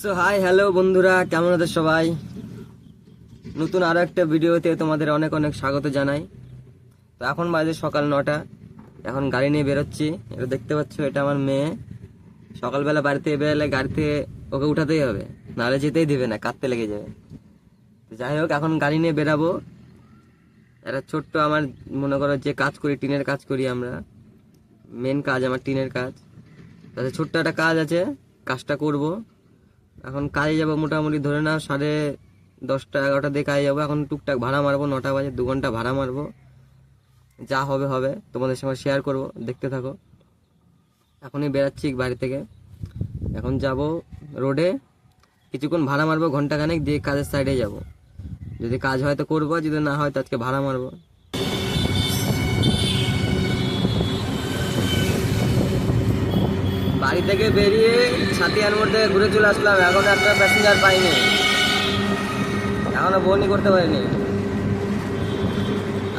So hi hello বন্ধুরা, কেমন আছো সবাই? নতুন আরো একটা ভিডিওতে তোমাদের অনেক অনেক স্বাগত জানাই। তো এখন বাজে সকাল 9টা। এখন গাড়ি নিয়ে বেরোচ্ছি। এটা দেখতে পাচ্ছ, এটা আমার মেয়ে। সকালবেলা বাড়িতে বেরোলে গাড়িতে ওকে উঠাতেই হবে, নাহলে যেতেই দিবে না, কাঁদতে লেগে যাবে। তো যাই হোক, এখন গাড়ি নিয়ে বেরাবো। একটা ছোট্ট আমার, মনে করো যে কাজ করি, টিনের কাজ করি আমরা। মেন কাজ আমার টিনের কাজ। তাতে ছোট্ট একটা কাজ আছে, কাজটা করব। এখন কাজে যাবো, মোটামুটি ধরে নাও 10:30 11টা দিয়ে কাজে যাবো। এখন টুকটাক ভাড়া মারবো, 9টা বাজে, 2 ঘন্টা ভাড়া মারবো। যা হবে হবে, তোমাদের সঙ্গে শেয়ার করব, দেখতে থাকো। এখনই বেরাচ্ছি বাড়ি থেকে, এখন যাব রোডে। কিছুক্ষণ ভাড়া মারবো, ঘন্টাখানেক, দিয়ে কাজের সাইডে যাব। যদি কাজ হয় তো করবো, যদি না হয় তো আজকে ভাড়া মারবো। বাড়ি থেকে বেরিয়ে ছাতিয়ার মধ্যে ঘুরে চলে আসলাম। এখন একটা প্যাসেঞ্জার পাইনি, এখনো বর্নি করতে পারিনি।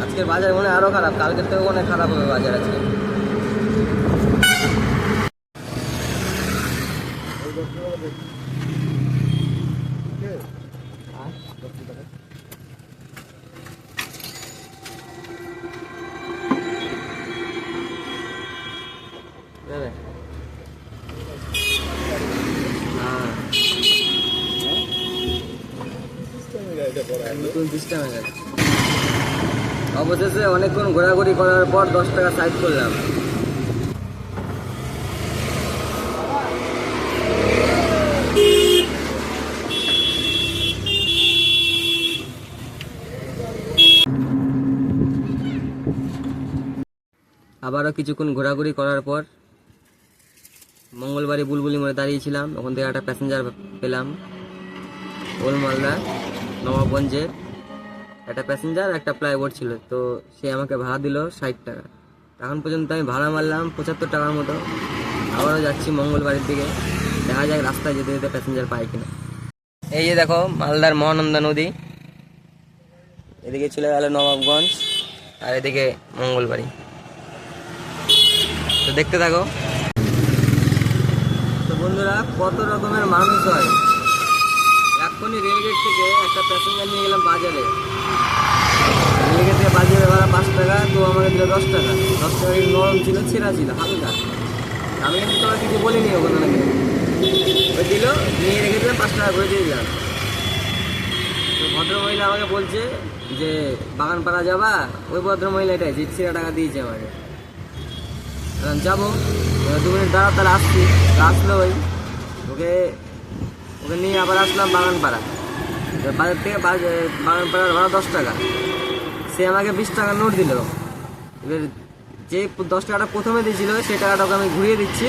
আজকের বাজার মনে হয় আরো খারাপ, কালকের থেকে অনেক খারাপ হবে বাজার আজকে। নতুন সিস্টেম হয়ে গেছে। অবশেষে অনেকক্ষণ ঘোরাঘুরি করার পর 10 টাকা সাইড করলাম। আবারও কিছুক্ষণ ঘোরাঘুরি করার পর মঙ্গলবারে বুলবুলি মোড়ে দাঁড়িয়েছিলাম। ওখান থেকে একটা প্যাসেঞ্জার পেলাম, ওল্ড মালদা নবাবগঞ্জের। একটা প্যাসেঞ্জার, একটা প্লাইবোর্ড ছিল। তো সে আমাকে ভাড়া দিল 60 টাকা। এখন পর্যন্ত আমি ভাড়া মারলাম 75 টাকার মতো। আবারও যাচ্ছি মঙ্গলবাড়ির দিকে, দেখা যাক রাস্তায় যেতে যেতে প্যাসেঞ্জার পাই কিনা। এই যে দেখো, মালদার মহানন্দা নদী, এদিকে চলে গেল নবাবগঞ্জ, আর এদিকে মঙ্গলবাড়ি। তো দেখতে থাকো। তো বন্ধুরা, কত রকমের মানুষ হয়। এখনই রেলগেট থেকে একটা প্যাসেঞ্জার নিয়ে গেলাম বাজারে। রেলগেট থেকে বাজারে ভাড়া 5 টাকা, তো আমাকে দিল 10 টাকা। 10 টাকা নরম ছিল, ছেঁড়া ছিল, হালকা। আমি কিন্তু তোমার কিছু বলিনি ওখানে, নাকি ওই দিল, নিয়ে রেখে দিলাম, 5 টাকা করে দিয়ে দিলাম। তো ভদ্রমহিলা আমাকে বলছে যে বাগানপাড়া যাবা। ওই ভদ্রমহিলাটাই যে ছেঁড়া টাকা দিয়েছে আমাকে। যাবো, 2 মিনিট দাঁড়া, তাহলে আসছি। আসলো ওই, ওকে নিয়ে আবার আসলাম বাগানপাড়া। বাজার থেকে বাগানপাড়ার ভাড়া 10 টাকা। সে আমাকে 20 টাকার নোট দিল। এবার যে 10 টাকাটা প্রথমে দিয়েছিল, সেই টাকাটাকে আমি ঘুরিয়ে দিচ্ছি।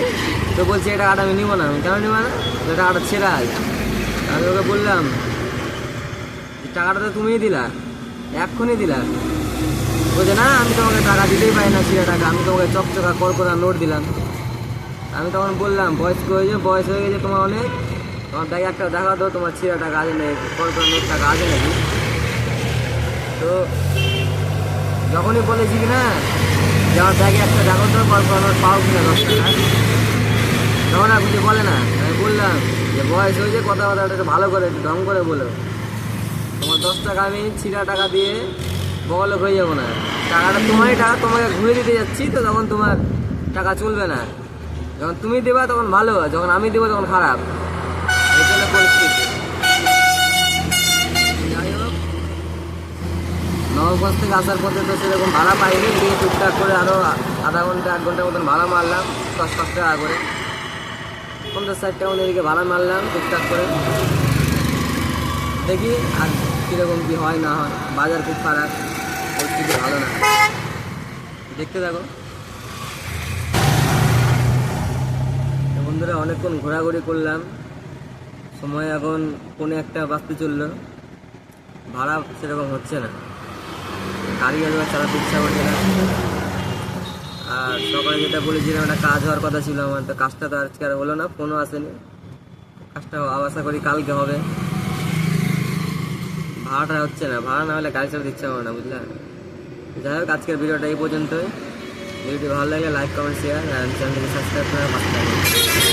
তো বলছে এই টাকাটা আমি নিবো না। আমি কেন নিবো না? তো টাকাটা ছেঁড়া আছে। আমি ওকে বললাম টাকাটা তো তুমিই দিলা, এক্ষুনি দিলা। বলছে না, আমি তোমাকে টাকা দিতেই পারি না, ছেঁড়া টাকা। আমি তোমাকে চকচকা করা নোট দিলাম। আমি তখন বললাম বয়স হয়ে গেছে তোমার অনেক, তোমার ব্যাগে একটা দেখা দাও, তোমার ছেঁড়া টাকা আছে নাকি, করা নোট টাকা আছে নাকি। তো যখনই বলেছি কি না যে আমার ব্যাগে একটা দেখো তো, করা নোট পাও কিনা 10 টাকা, তখন আর কিছু বলে না। আমি বললাম যে বয়স হয়েছে, কথাবার্তা একটু ভালো করে, একটু ঢং করে বলো। তোমার 10 টাকা আমি ছিঁড়া টাকা দিয়ে বড়লোক হয়ে যাবো না। টাকাটা তোমারই টাকা, তোমাকে ঘুরে দিতে যাচ্ছি। তো তখন তোমার টাকা চলবে না। যখন তুমি দেবা তখন ভালো, যখন আমি দেবো তখন খারাপ। এই জন্য পরিস্থিতি। যাই হোক, নবগঞ্জ থেকে আসার পথে তো সেরকম ভাড়া পাইনি। দিয়ে টুকটাক করে আরও আধা ঘন্টা 1 ঘন্টার মতন ভাড়া মারলাম, 10 টাকা করে, 50-60 টাকা এদিকে ভাড়া মারলাম টুকটাক করে। দেখি আর কীরকম কী হয় না হয়। বাজার খুব খারাপ, পরিস্থিতি ভালো না। দেখতে থাকো। বন্ধুরা, অনেকক্ষণ ঘোরাঘুরি করলাম। সময় এখন 1:45 বাজতে চললো। ভাড়া সেরকম হচ্ছে না, গাড়ি চালাতে ইচ্ছা করছে না। আর সকালে যেটা বলেছিলাম, একটা কাজ হওয়ার কথা ছিল আমার, তো কাজটা তো আজকে আর হলো না, ফোনও আসেনি। কাজটা আশা করি কালকে হবে। ভাড়াটা হচ্ছে না, ভাড়া না হলে গাড়ি চালাতে ইচ্ছা করে না, বুঝলে। যাই হোক, আজকের ভিডিওটা এই পর্যন্তই। ভিডিওটি ভালো লাগলে লাইক, কমেন্ট, শেয়ার, আর চ্যানেলটিকে সাবস্ক্রাইব করে পাশে থাকবেন।